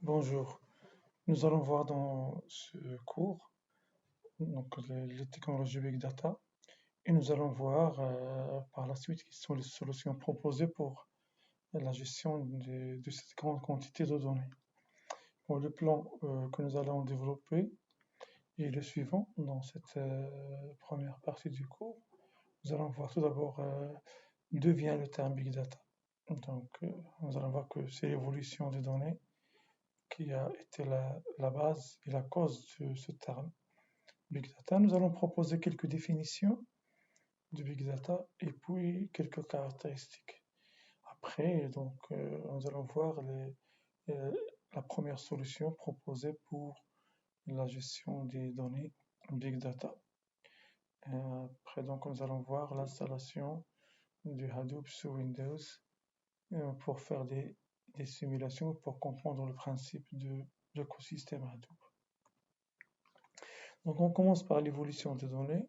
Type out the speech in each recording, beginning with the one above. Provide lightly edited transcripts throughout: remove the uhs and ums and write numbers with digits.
Bonjour, nous allons voir dans ce cours les technologies Big Data et nous allons voir par la suite quelles sont les solutions proposées pour la gestion de cette grande quantité de données. Bon, le plan que nous allons développer est le suivant dans cette première partie du cours. Nous allons voir tout d'abord d'où vient le terme Big Data. Donc, nous allons voir que c'est l'évolution des données qui a été la base et la cause de ce terme Big Data. Nous allons proposer quelques définitions de Big Data et puis quelques caractéristiques. Après, nous allons voir euh, la première solution proposée pour la gestion des données Big Data. Après, nous allons voir l'installation du Hadoop sur Windows pour faire des simulations, pour comprendre le principe de l'écosystème Hadoop. Donc, on commence par l'évolution des données.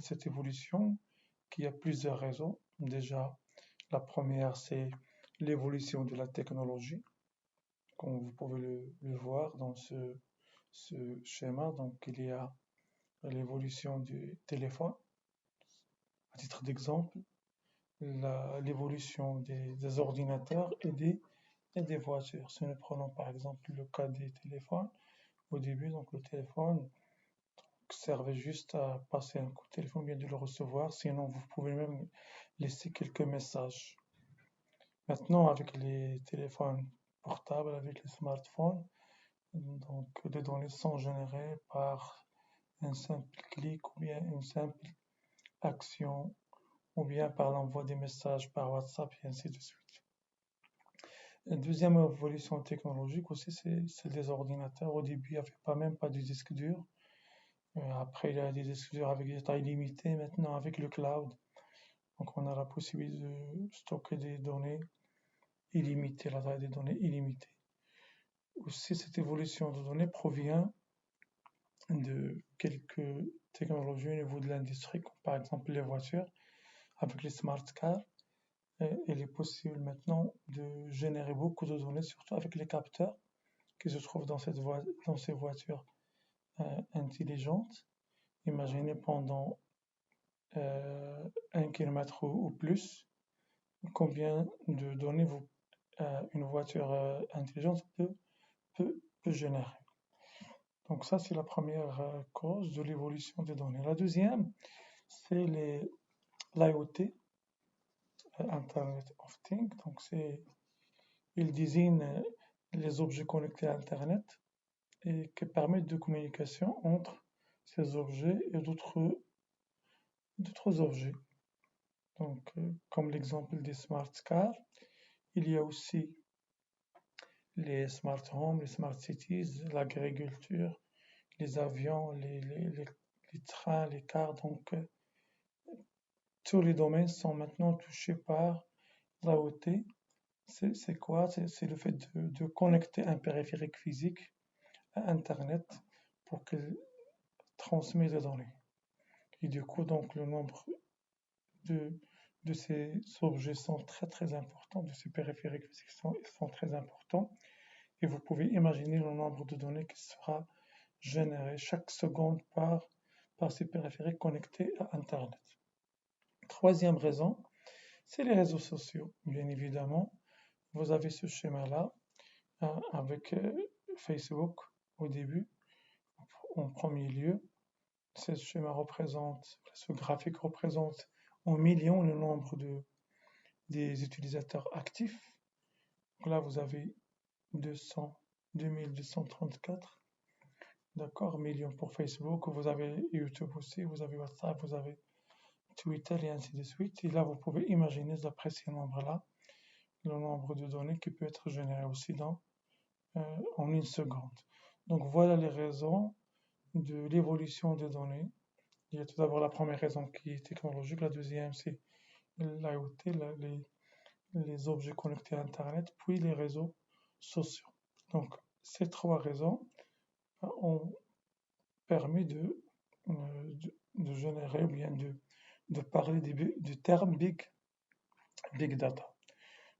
Cette évolution qui a plusieurs raisons. Déjà, la première, c'est l'évolution de la technologie, comme vous pouvez le voir dans ce schéma. Donc, il y a l'évolution du téléphone, à titre d'exemple, l'évolution des ordinateurs et des voitures. Si nous prenons par exemple le cas des téléphones, au début, donc le téléphone servait juste à passer un coup de téléphone, bien de le recevoir, sinon vous pouvez même laisser quelques messages. Maintenant, avec les téléphones portables, avec les smartphones, donc les données sont générées par un simple clic ou bien une simple action ou bien par l'envoi des messages par WhatsApp et ainsi de suite. Une deuxième évolution technologique aussi, c'est les ordinateurs. Au début, il n'y avait même pas de disque dur. Après, il y a des disques durs avec des tailles limitées. Maintenant, avec le cloud, donc on a la possibilité de stocker des données illimitées, la taille des données illimitée. Aussi, cette évolution de données provient de quelques technologies au niveau de l'industrie, comme par exemple les voitures, avec les smart cars. Il est possible maintenant de générer beaucoup de données, surtout avec les capteurs qui se trouvent dans ces voitures intelligentes. Imaginez pendant 1 kilomètre ou plus, combien de données une voiture intelligente peut générer. Donc ça, c'est la première cause de l'évolution des données. La deuxième, c'est l'IoT, Internet of Things. Donc il désigne les objets connectés à Internet et qui permettent de communication entre ces objets et d'autres objets. Donc, comme l'exemple des smart cars, il y a aussi les smart homes, les smart cities, l'agriculture, les avions, les trains, les cars. Donc, tous les domaines sont maintenant touchés par l'IoT. C'est quoi? C'est le fait de connecter un périphérique physique à Internet pour qu'il transmette des données. Et du coup, donc, le nombre de, de ces objets sont très très importants, de ces périphériques physiques sont très importants. Et vous pouvez imaginer le nombre de données qui sera généré chaque seconde par ces périphériques connectés à Internet. Troisième raison, c'est les réseaux sociaux. Bien évidemment, vous avez ce schéma-là avec Facebook au début, en premier lieu. Ce schéma représente, ce graphique représente en millions le nombre des utilisateurs actifs. Donc là, vous avez 2234, d'accord, millions pour Facebook. Vous avez YouTube aussi, vous avez WhatsApp, vous avez Twitter et ainsi de suite. Et là, vous pouvez imaginer, d'après ces nombres-là, le nombre de données qui peut être généré aussi en une seconde. Donc voilà les raisons de l'évolution des données. Il y a tout d'abord la première raison qui est technologique, la deuxième c'est l'IoT, les objets connectés à Internet, puis les réseaux sociaux. Donc ces trois raisons ont permis de générer ou bien de parler du terme Big Data.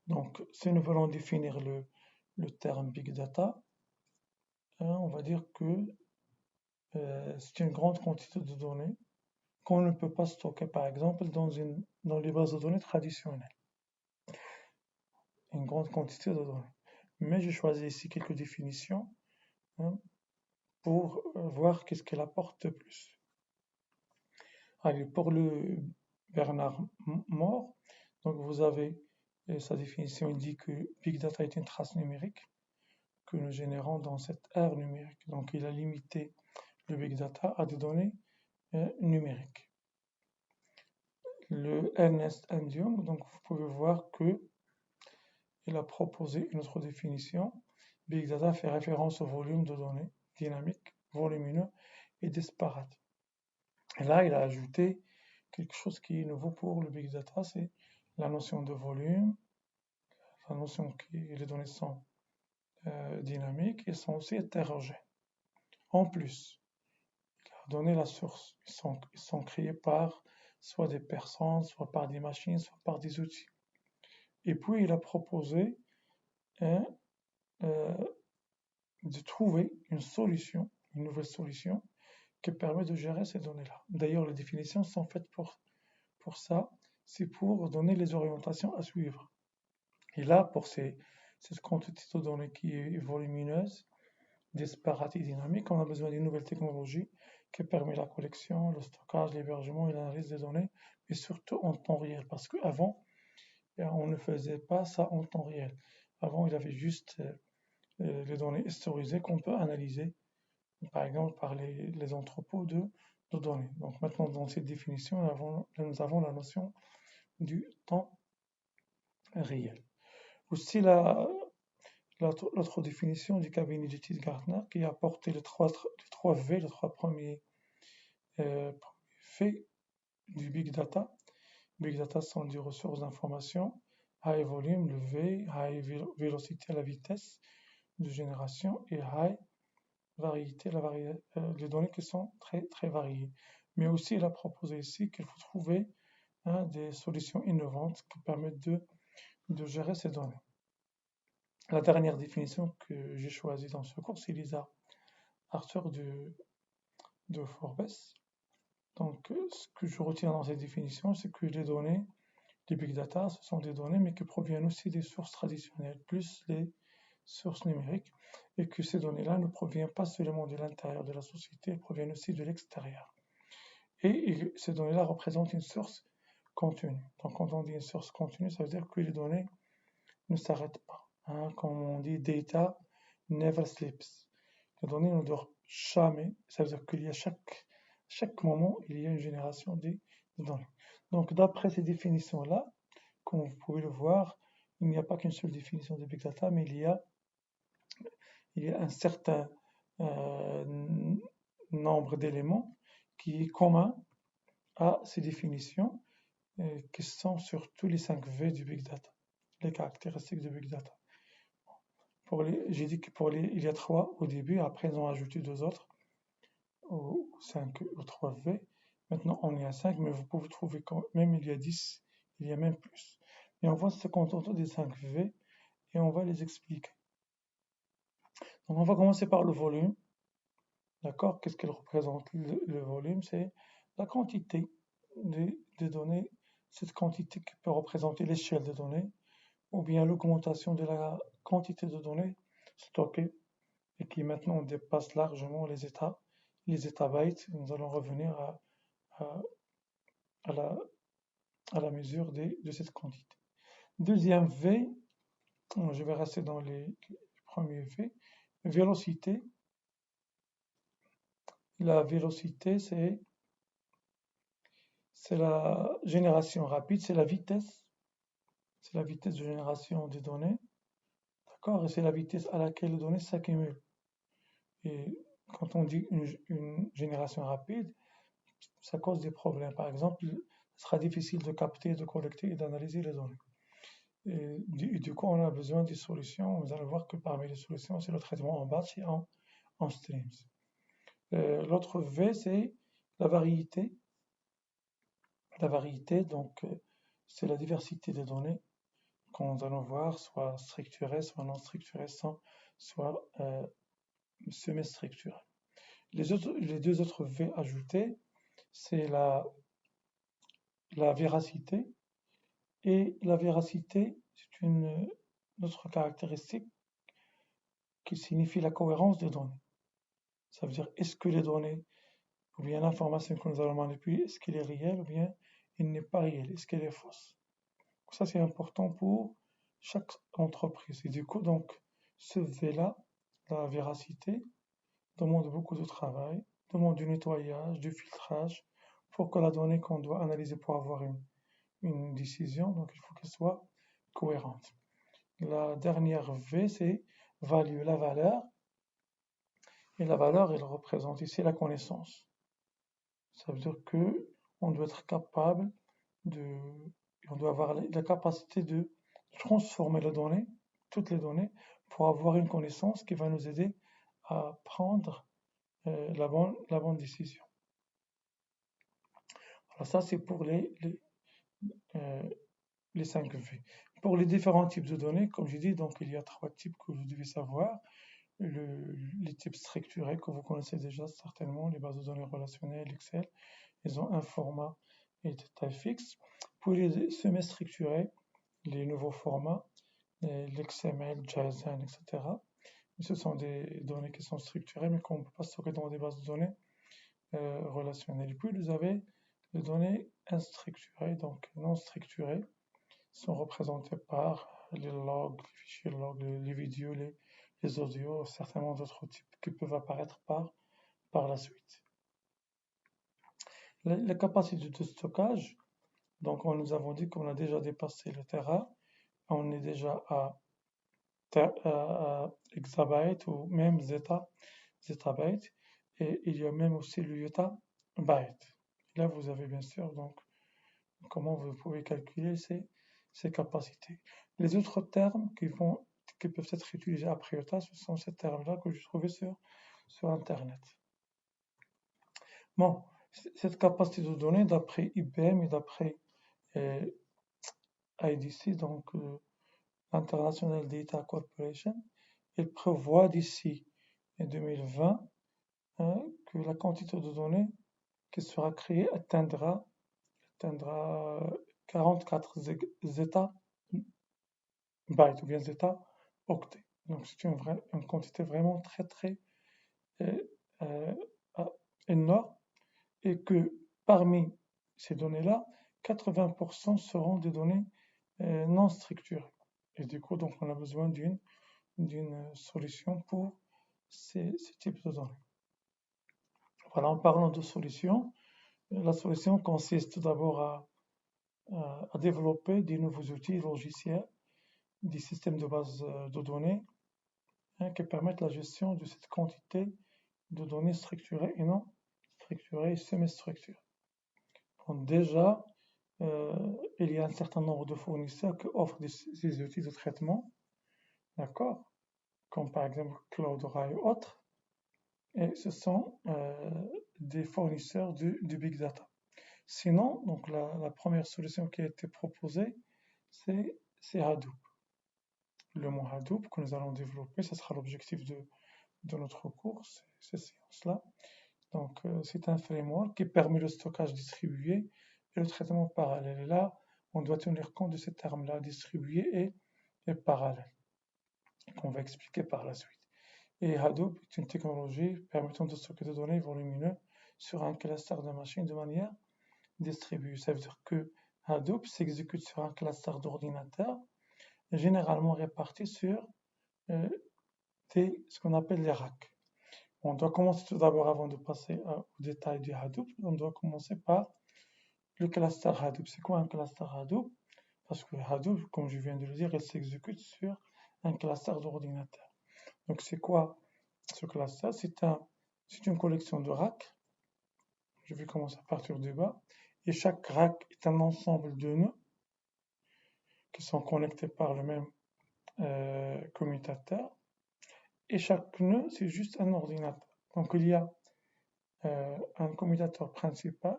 Donc si nous voulons définir le terme Big Data, on va dire que c'est une grande quantité de données qu'on ne peut pas stocker, par exemple, dans les bases de données traditionnelles. Une grande quantité de données. Mais j'ai choisi ici quelques définitions hein, pour voir qu'est-ce qu'elle apporte de plus. Allez, pour le Bernard Moore, donc vous avez sa définition, il dit que Big Data est une trace numérique que nous générons dans cette ère numérique. Donc il a limité le Big Data à des données numériques. Le Ernest and Young, donc vous pouvez voir que il a proposé une autre définition. Big Data fait référence au volume de données dynamique, volumineux et disparate. Et là, il a ajouté quelque chose qui est nouveau pour le Big Data, c'est la notion de volume, la notion que les données sont dynamiques et sont aussi hétérogènes. En plus, il a donné la source. Ils sont créés par soit des personnes, soit par des machines, soit par des outils. Et puis, il a proposé de trouver une solution, une nouvelle solution qui permet de gérer ces données-là. D'ailleurs, les définitions sont faites pour ça, c'est pour donner les orientations à suivre. Et là, pour cette quantité de données qui est volumineuse, disparate et dynamique, on a besoin d'une nouvelle technologie qui permet la collection, le stockage, l'hébergement et l'analyse des données, et surtout en temps réel, parce qu'avant, on ne faisait pas ça en temps réel. Avant, il y avait juste les données historisées qu'on peut analyser, par exemple par les entrepôts de données. Donc maintenant, dans cette définition, nous avons la notion du temps réel. Aussi, l'autre définition du cabinet d'études Gartner qui a apporté les trois V, les trois premiers faits du Big Data. Big Data sont des ressources d'information, high volume, le V, high velocity, la vitesse de génération, et high variété, les données qui sont très, très variées. Mais aussi, il a proposé ici qu'il faut trouver des solutions innovantes qui permettent de gérer ces données. La dernière définition que j'ai choisie dans ce cours, c'est Lisa Arthur de Forbes. Donc, ce que je retiens dans cette définition, c'est que les données, les big data, ce sont des données, mais qui proviennent aussi des sources traditionnelles, plus les sources numériques, et que ces données-là ne proviennent pas seulement de l'intérieur de la société, elles proviennent aussi de l'extérieur. Et ces données-là représentent une source continue. Donc, quand on dit une source continue, ça veut dire que les données ne s'arrêtent pas. Comme on dit, data never sleeps. Les données ne dorment jamais. Ça veut dire qu'il y a chaque moment, il y a une génération de données. Donc, d'après ces définitions-là, comme vous pouvez le voir, il n'y a pas qu'une seule définition de Big Data, mais il y a un certain nombre d'éléments qui est commun à ces définitions, qui sont sur tous les 5 V du Big Data, les caractéristiques du Big Data. J'ai dit il y a 3 au début, après ils ont ajouté 2 autres, ou 5 ou 3 V. Maintenant on est à 5, mais vous pouvez trouver quand même il y a 10, il y a même plus. Et on va se contenter des 5 V et on va les expliquer. Donc on va commencer par le volume. D'accord? Qu'est-ce qu'il représente? Le volume, c'est la quantité des données, cette quantité qui peut représenter l'échelle des données, ou bien l'augmentation de la quantité de données stockées et qui maintenant dépasse largement les étabytes. Nous allons revenir à la mesure de cette quantité. Deuxième V, je vais rester dans les premiers V, vélocité. La vélocité, c'est la génération rapide, c'est la vitesse de génération des données, d'accord? Et c'est la vitesse à laquelle les données s'accumulent. Et quand on dit une génération rapide, ça cause des problèmes. Par exemple, ce sera difficile de capter, de collecter et d'analyser les données. Et du coup, on a besoin des solutions. Vous allez voir que parmi les solutions, c'est le traitement en batch et en streams. L'autre V, c'est la variété. La variété, donc, c'est la diversité des données qu'on nous allons voir, soit structuré, soit non structuré, soit semi-structuré. Les deux autres V ajoutés, c'est la véracité. Et la véracité, c'est une autre caractéristique qui signifie la cohérence des données. Ça veut dire, est-ce que les données, ou bien l'information que nous allons manipuler, est-ce qu'elle est réelle ou bien elle n'est pas réelle, est-ce qu'elle est fausse. Ça, c'est important pour chaque entreprise. Et du coup, donc, ce V-là, la véracité, demande beaucoup de travail, demande du nettoyage, du filtrage, pour que la donnée qu'on doit analyser pour avoir une décision, donc il faut qu'elle soit cohérente. La dernière V, c'est value, la valeur. Et la valeur, elle représente ici la connaissance. Ça veut dire que on doit être capable on doit avoir la capacité de transformer les données, toutes les données, pour avoir une connaissance qui va nous aider à prendre la bonne décision. Alors ça, c'est pour les 5 V. Pour les différents types de données, comme j'ai dit, donc il y a 3 types que vous devez savoir. Les types structurés que vous connaissez déjà certainement, les bases de données relationnelles, Excel, ils ont un format et de taille fixe. Pour les semi-structurés, les nouveaux formats, l'XML, JSON, etc. Ce sont des données qui sont structurées, mais qu'on ne peut pas stocker dans des bases de données relationnelles. Et puis, vous avez les données instructurées, donc non structurées, sont représentées par les logs, les fichiers logs, les vidéos, les audios, certainement d'autres types qui peuvent apparaître par la suite. La capacité de stockage, donc nous avons dit qu'on a déjà dépassé le Tera, on est déjà à exabyte ou même zettabyte, et il y a même aussi le yottabyte. Là, vous avez bien sûr donc comment vous pouvez calculer ces capacités. Les autres termes qui peuvent être utilisés après yotta, ce sont ces termes-là que j'ai trouvés sur Internet. Bon, cette capacité de données, d'après IBM et d'après IDC, donc International Data Corporation, il prévoit d'ici 2020 que la quantité de données qui sera créée atteindra 44 zeta bytes ou bien zeta octets. Donc c'est une quantité vraiment très très euh, énorme, et que parmi ces données-là, 80% seront des données non structurées. Et du coup, donc, on a besoin d'une solution pour ces types de données. Voilà, en parlant de solution, la solution consiste tout d'abord à développer des nouveaux outils logiciels, des systèmes de base de données qui permettent la gestion de cette quantité de données structurées et non structurées et semi-structurées. Donc déjà, il y a un certain nombre de fournisseurs qui offrent ces outils de traitement, d'accord, comme par exemple Cloudera et autres, et ce sont des fournisseurs du big data. Sinon, donc la première solution qui a été proposée, c'est Hadoop. Le mot Hadoop que nous allons développer, ce sera l'objectif de notre cours, ces séances-là. Donc, c'est un framework qui permet le stockage distribué et le traitement parallèle. Et là, on doit tenir compte de ces termes-là, distribué et parallèle, qu'on va expliquer par la suite. Et Hadoop est une technologie permettant de stocker des données volumineuses sur un cluster de machines de manière distribuée. Ça veut dire que Hadoop s'exécute sur un cluster d'ordinateurs, généralement répartis sur ce qu'on appelle les racks. On doit commencer tout d'abord, avant de passer au détail du Hadoop, on doit commencer par le cluster Hadoop. C'est quoi un cluster Hadoop? Parce que Hadoop, comme je viens de le dire, il s'exécute sur un cluster d'ordinateurs. Donc c'est quoi ce cluster? C'est une collection de racks. Je vais commencer à partir du bas. Et chaque rack est un ensemble de nœuds qui sont connectés par le même commutateur. Et chaque nœud, c'est juste un ordinateur. Donc il y a un commutateur principal,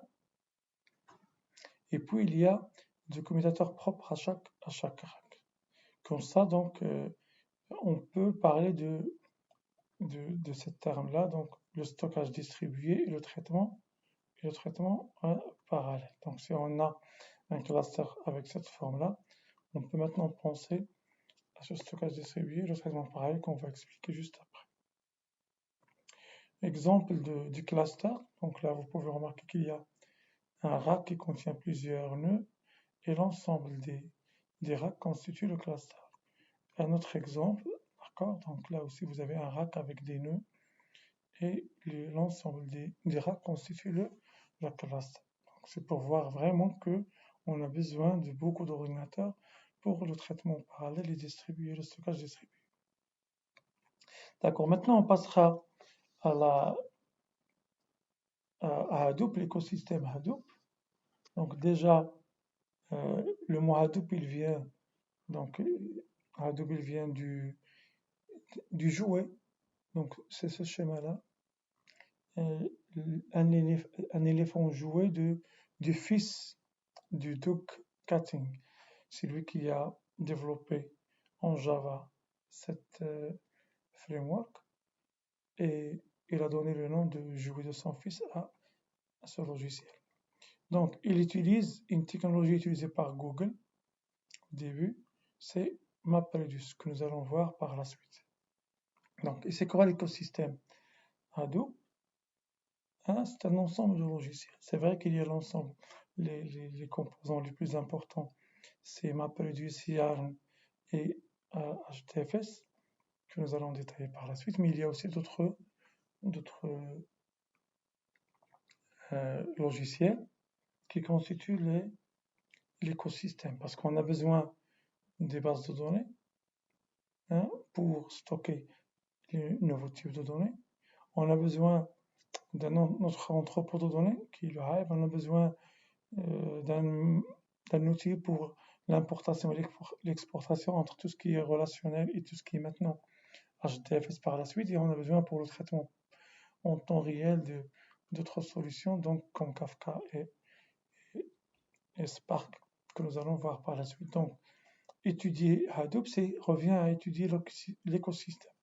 et puis il y a des commutateurs propres à chaque rack. Comme ça, donc, on peut parler de ce terme-là, donc le stockage distribué et le traitement parallèle. Donc, si on a un cluster avec cette forme-là, on peut maintenant penser à ce stockage distribué et le traitement parallèle qu'on va expliquer juste après. Exemple du cluster. Donc là, vous pouvez remarquer qu'il y a un rack qui contient plusieurs nœuds et l'ensemble des racks constitue le cluster. Un autre exemple, d'accord? Donc là aussi, vous avez un rack avec des nœuds et l'ensemble des racks constitue le cluster. C'est pour voir vraiment que on a besoin de beaucoup d'ordinateurs pour le traitement parallèle et distribué, le stockage distribué. D'accord, maintenant on passera à Hadoop, l'écosystème Hadoop. Donc déjà, le mot Hadoop, il vient, donc Hadoop, il vient du jouet. Donc c'est ce schéma-là. Un éléphant jouet du fils du Duke Kating. C'est lui qui a développé en Java cette framework et il a donné le nom de jouet de son fils à ce logiciel. Donc, il utilise une technologie utilisée par Google au début, c'est MapReduce, que nous allons voir par la suite. Donc, et c'est quoi l'écosystème Hadoop? C'est un ensemble de logiciels. C'est vrai qu'il y a l'ensemble, les composants les plus importants, c'est MapReduce, Yarn et HDFS, que nous allons détailler par la suite, mais il y a aussi d'autres logiciels qui constituent l'écosystème, parce qu'on a besoin des bases de données pour stocker les nouveaux types de données. On a besoin notre entrepôt de données qui est le Hive. On a besoin d'un outil pour l'importation et l'exportation entre tout ce qui est relationnel et tout ce qui est maintenant HDFS par la suite. Et on a besoin pour le traitement en temps réel d'autres solutions, donc comme Kafka et Spark, que nous allons voir par la suite. Donc, étudier Hadoop, revient à étudier l'écosystème,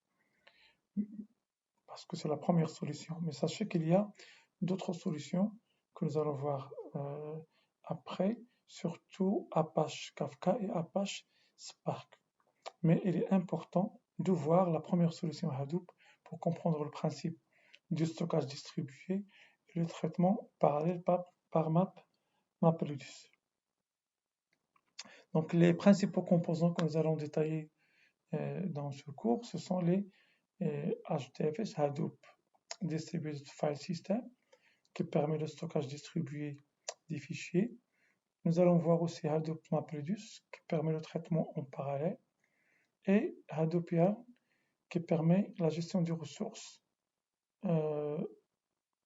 parce que c'est la première solution. Mais sachez qu'il y a d'autres solutions que nous allons voir après, surtout Apache Kafka et Apache Spark. Mais il est important de voir la première solution Hadoop pour comprendre le principe du stockage distribué et le traitement parallèle par MapReduce. Donc les principaux composants que nous allons détailler dans ce cours, ce sont les HDFS, Hadoop Distributed File System, qui permet le stockage distribué des fichiers. Nous allons voir aussi Hadoop MapReduce, qui permet le traitement en parallèle, et Hadoop Yarn, qui permet la gestion des ressources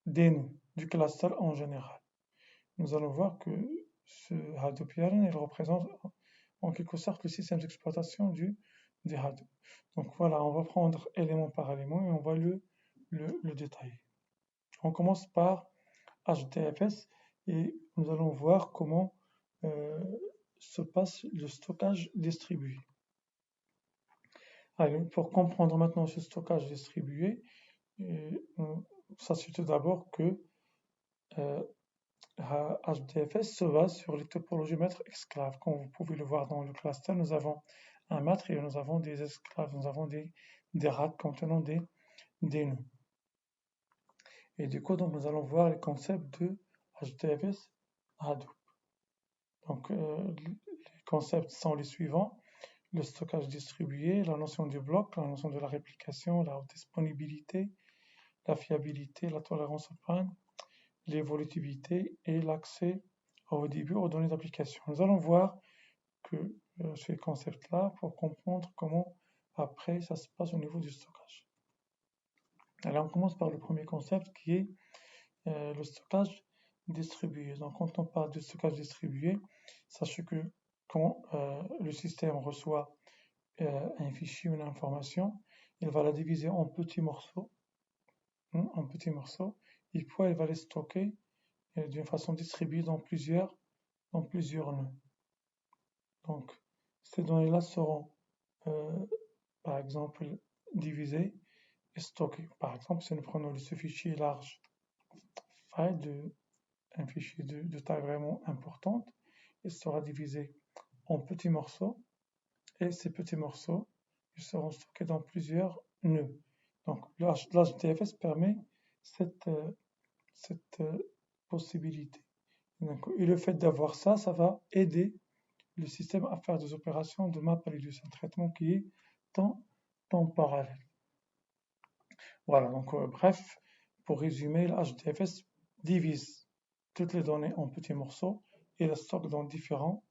des nœuds, du cluster en général. Nous allons voir que ce Hadoop Yarn, il représente en quelque sorte le système d'exploitation des Hadoop. Donc voilà, on va prendre élément par élément et on va le détailler. On commence par HDFS et nous allons voir comment se passe le stockage distribué. Alors, pour comprendre maintenant ce stockage distribué, sachez tout d'abord que HDFS se base sur les topologies maître esclave. Comme vous pouvez le voir dans le cluster, nous avons un maître et nous avons des esclaves, nous avons des racks contenant des nœuds. Et du coup, donc, nous allons voir les concepts de HDFS Hadoop. Donc, les concepts sont les suivants: le stockage distribué, la notion du bloc, la notion de la réplication, la disponibilité, la fiabilité, la tolérance au panne, l'évolutivité et l'accès au début aux données d'application. Nous allons voir que ces concepts-là pour comprendre comment après ça se passe au niveau du stockage. Alors on commence par le premier concept qui est le stockage distribué. Donc quand on parle de stockage distribué, sachez que quand le système reçoit un fichier ou une information, il va la diviser en petits morceaux, et puis il va les stocker d'une façon distribuée dans plusieurs nœuds. Donc ces données-là seront par exemple, diviser et stocker. Par exemple, si nous prenons ce fichier large file, un fichier de taille vraiment importante, il sera divisé en petits morceaux et ces petits morceaux ils seront stockés dans plusieurs nœuds. Donc l'HDFS permet cette possibilité. Et le fait d'avoir ça, ça va aider le système à faire des opérations de map reduce, un traitement qui est temps parallèle. Voilà, donc bref, pour résumer, le HDFS divise toutes les données en petits morceaux et les stocke dans différents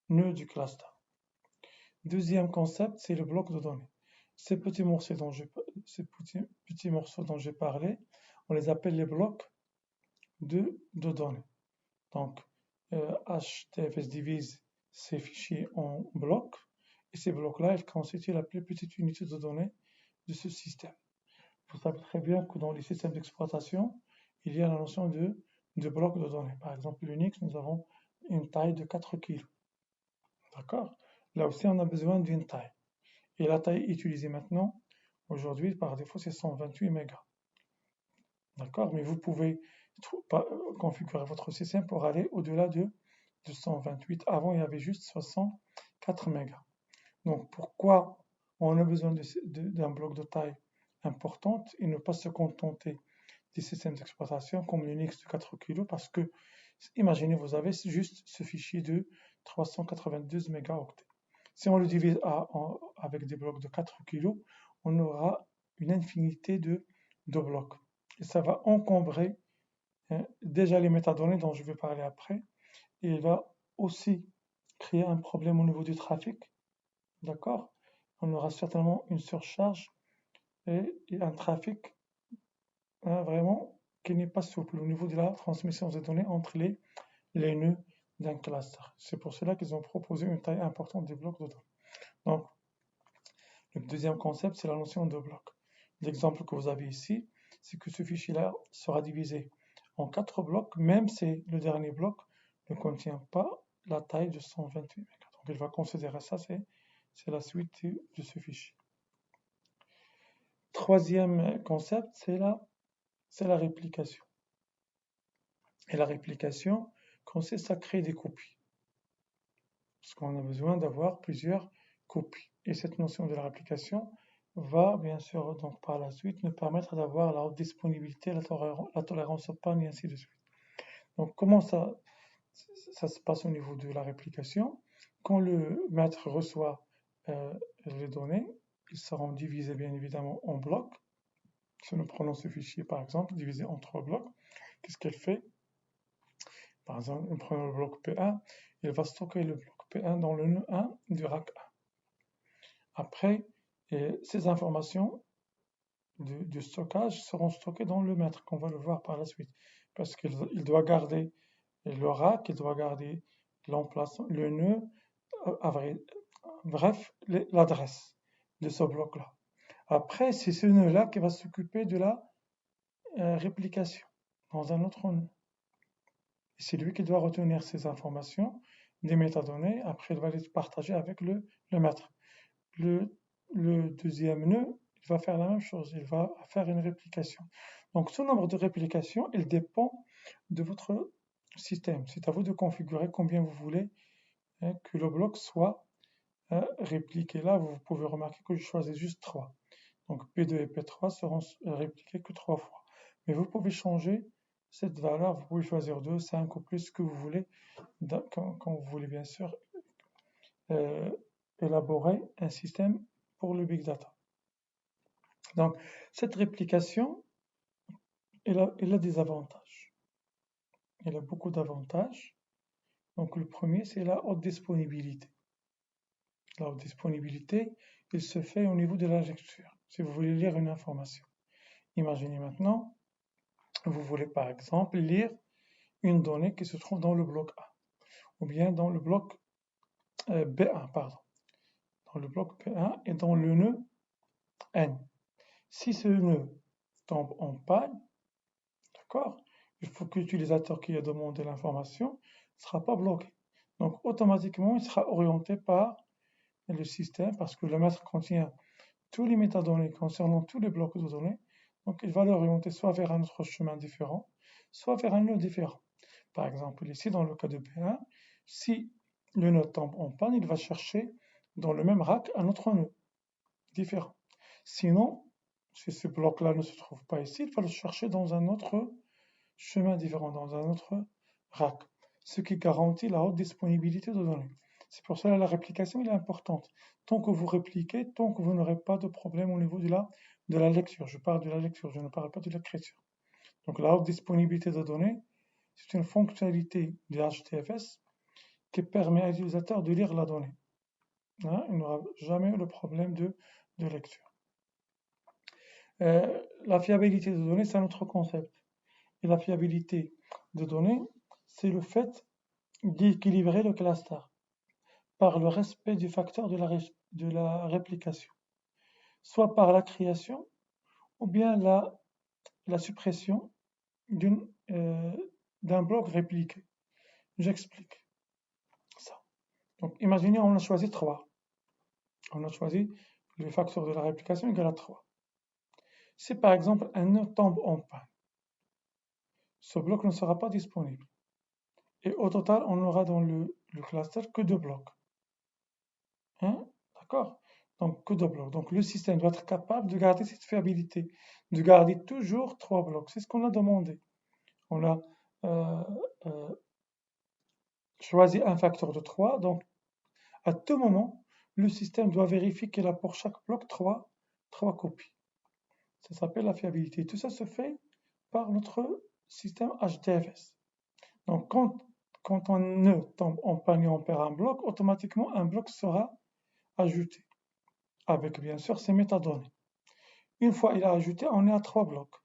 nœuds du cluster. Deuxième concept, c'est le bloc de données. Ces petits morceaux dont j'ai parlé, on les appelle les blocs de données. Donc, HDFS divise ces fichiers en blocs, et ces blocs-là, ils constituent la plus petite unité de données de ce système. Vous savez très bien que dans les systèmes d'exploitation, il y a la notion de blocs de données. Par exemple, Linux, nous avons une taille de 4 kg. D'accord? Là aussi, on a besoin d'une taille. Et la taille utilisée maintenant, aujourd'hui, par défaut, c'est 128 mégas. D'accord? Mais vous pouvez configurer votre système pour aller au-delà de 128. Avant, il y avait juste 64 mégas. Donc, pourquoi on a besoin d'un bloc de taille importante et ne pas se contenter des systèmes d'exploitation comme Linux de 4 kg? Parce que, imaginez, vous avez juste ce fichier de 392 mégaoctets. Si on le divise avec des blocs de 4 kg, on aura une infinité de blocs. Et ça va encombrer déjà les métadonnées dont je vais parler après. Et il va aussi créer un problème au niveau du trafic. D'accord? On aura certainement une surcharge et un trafic vraiment qui n'est pas souple au niveau de la transmission des données entre les nœuds d'un cluster. C'est pour cela qu'ils ont proposé une taille importante des blocs de données. Donc, le deuxième concept, c'est la notion de bloc. L'exemple que vous avez ici, c'est que ce fichier-là sera divisé en 4 blocs, même si le dernier bloc ne contient pas la taille de 128 mégas. Donc, il va considérer ça, c'est la suite de ce fichier. Troisième concept, c'est la réplication. Et la réplication consiste à créer des copies. Parce qu'on a besoin d'avoir plusieurs copies. Et cette notion de la réplication va bien sûr donc par la suite nous permettre d'avoir la haute disponibilité, la tolérance au panne et ainsi de suite. Donc comment ça se passe au niveau de la réplication? Quand le maître reçoit les données, ils seront divisés bien évidemment en blocs. Si nous prenons ce fichier par exemple, divisé en 3 blocs, qu'est-ce qu'elle fait? Par exemple, nous prenons le bloc P1, il va stocker le bloc P1 dans le nœud 1 du rack 1. Après, ces informations de stockage seront stockées dans le maître, qu'on va le voir par la suite. Parce qu'il doit garder le rack, il doit garder l'emplacement, le nœud, bref, l'adresse de ce bloc-là. Après, c'est ce nœud-là qui va s'occuper de la réplication dans un autre nœud. C'est lui qui doit retenir ces informations, des métadonnées, après il va les partager avec le maître. Le deuxième nœud, il va faire la même chose, il va faire une réplication. Donc ce nombre de réplications, il dépend de votre système. C'est à vous de configurer combien vous voulez que le bloc soit répliqué. Là, vous pouvez remarquer que je choisis juste 3. Donc P2 et P3 seront répliqués que 3 fois. Mais vous pouvez changer cette valeur, vous pouvez choisir 2, 5 ou plus que vous voulez, quand vous voulez bien sûr élaborer un système pour le big data. Donc cette réplication, elle a des avantages. Elle a beaucoup d'avantages. Donc le premier, c'est la haute disponibilité. La haute disponibilité, il se fait au niveau de la lecture. Si vous voulez lire une information. Imaginez maintenant, vous voulez par exemple lire une donnée qui se trouve dans le bloc A, ou bien dans le bloc B1, pardon. Dans le bloc B1 et dans le nœud N. Si ce nœud tombe en panne, d'accord, il faut que l'utilisateur qui a demandé l'information ne sera pas bloqué. Donc automatiquement, il sera orienté par le système, parce que le maître contient tous les métadonnées concernant tous les blocs de données. Donc, il va l'orienter soit vers un autre chemin différent, soit vers un nœud différent. Par exemple, ici, dans le cas de P1, si le nœud tombe en panne, il va chercher dans le même rack un autre nœud différent. Sinon, si ce bloc-là ne se trouve pas ici, il va le chercher dans un autre chemin différent, dans un autre rack, ce qui garantit la haute disponibilité de données. C'est pour cela que la réplication est importante. Tant que vous répliquez, tant que vous n'aurez pas de problème au niveau de la lecture. Je parle de la lecture, je ne parle pas de l'écriture. Donc la haute disponibilité de données, c'est une fonctionnalité du HDFS qui permet à l'utilisateur de lire la donnée. Hein, il n'aura jamais le problème de lecture. La fiabilité de données, c'est un autre concept. Et la fiabilité de données, c'est le fait d'équilibrer le cluster par le respect du facteur de la réplication, soit par la création ou bien la suppression d'un bloc répliqué. J'explique ça. Donc imaginez, on a choisi 3. On a choisi le facteur de la réplication égal à 3. Si par exemple un nœud tombe en panne, ce bloc ne sera pas disponible. Et au total, on aura dans le cluster que 2 blocs. Hein? D'accord? Donc, que 2 blocs. Donc, le système doit être capable de garder cette fiabilité, de garder toujours 3 blocs. C'est ce qu'on a demandé. On a choisi un facteur de 3. Donc, à tout moment, le système doit vérifier qu'il a pour chaque bloc 3 copies. Ça s'appelle la fiabilité. Tout ça se fait par notre système HDFS. Donc, quand un nœud tombe en panne et on perd un bloc, automatiquement un bloc sera ajouté, avec bien sûr ses métadonnées. Une fois il a ajouté, on est à 3 blocs.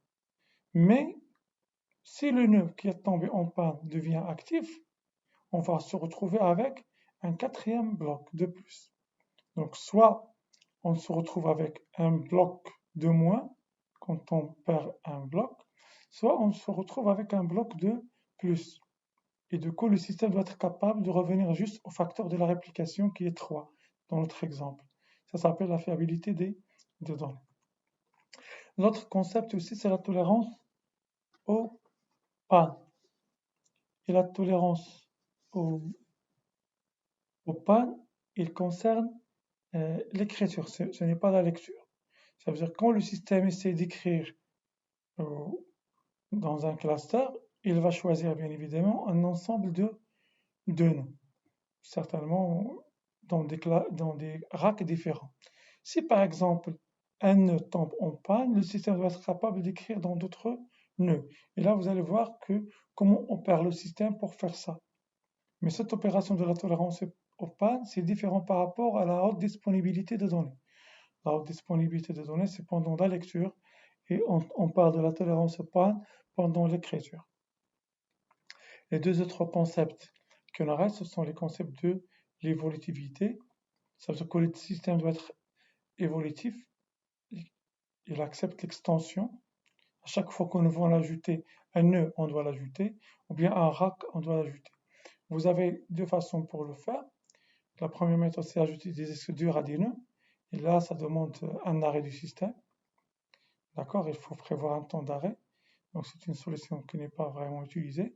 Mais si le nœud qui est tombé en panne devient actif, on va se retrouver avec un 4e bloc de plus. Donc soit on se retrouve avec un bloc de moins quand on perd un bloc, soit on se retrouve avec un bloc de plus. Et du coup, le système doit être capable de revenir juste au facteur de la réplication qui est 3, dans notre exemple. Ça s'appelle la fiabilité des données. L'autre concept aussi, c'est la tolérance aux pannes. Et la tolérance aux pannes, il concerne l'écriture, ce n'est pas la lecture. Ça veut dire quand le système essaie d'écrire dans un cluster, il va choisir bien évidemment un ensemble de nœuds, certainement dans des racks différents. Si par exemple un nœud tombe en panne, le système doit être capable d'écrire dans d'autres nœuds. Et là, vous allez voir comment opère le système pour faire ça. Mais cette opération de la tolérance aux pannes, c'est différent par rapport à la haute disponibilité de données. La haute disponibilité de données, c'est pendant la lecture, et on parle de la tolérance aux pannes pendant l'écriture. Les deux autres concepts qu'on a, ce sont les concepts de l'évolutivité. Ça veut dire que le système doit être évolutif, il accepte l'extension. À chaque fois qu'on veut l'ajouter, un nœud, on doit l'ajouter, ou bien un rack, on doit l'ajouter. Vous avez 2 façons pour le faire. La première méthode, c'est ajouter des disques durs à des nœuds. Et là, ça demande un arrêt du système. D'accord? Il faut prévoir un temps d'arrêt. Donc, c'est une solution qui n'est pas vraiment utilisée.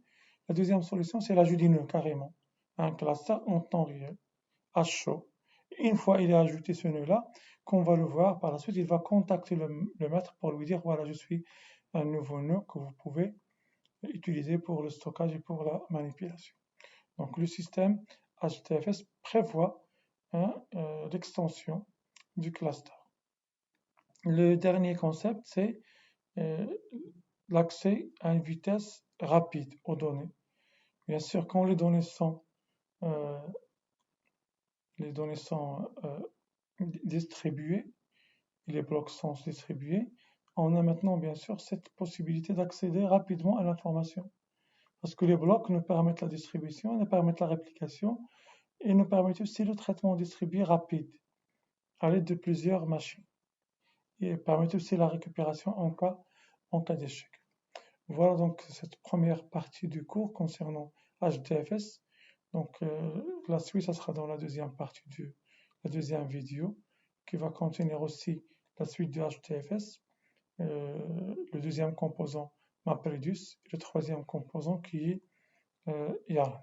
La deuxième solution, c'est l'ajout des nœuds carrément. Un cluster en temps réel, à chaud. Une fois il a ajouté ce nœud-là, qu'on va le voir par la suite, il va contacter le maître pour lui dire voilà, je suis un nouveau nœud que vous pouvez utiliser pour le stockage et pour la manipulation. Donc le système HDFS prévoit l'extension du cluster. Le dernier concept, c'est l'accès à une vitesse rapide aux données. Bien sûr, quand les données sont distribuées, les blocs sont distribués, on a maintenant bien sûr cette possibilité d'accéder rapidement à l'information. Parce que les blocs nous permettent la distribution, nous permettent la réplication et nous permettent aussi le traitement distribué rapide à l'aide de plusieurs machines. Et permettent aussi la récupération en cas d'échec. Voilà donc cette première partie du cours concernant HDFS. Donc la suite, ça sera dans la deuxième partie de la deuxième vidéo qui va contenir aussi la suite de HTFS, le deuxième composant MapReduce et le troisième composant qui est Yarn.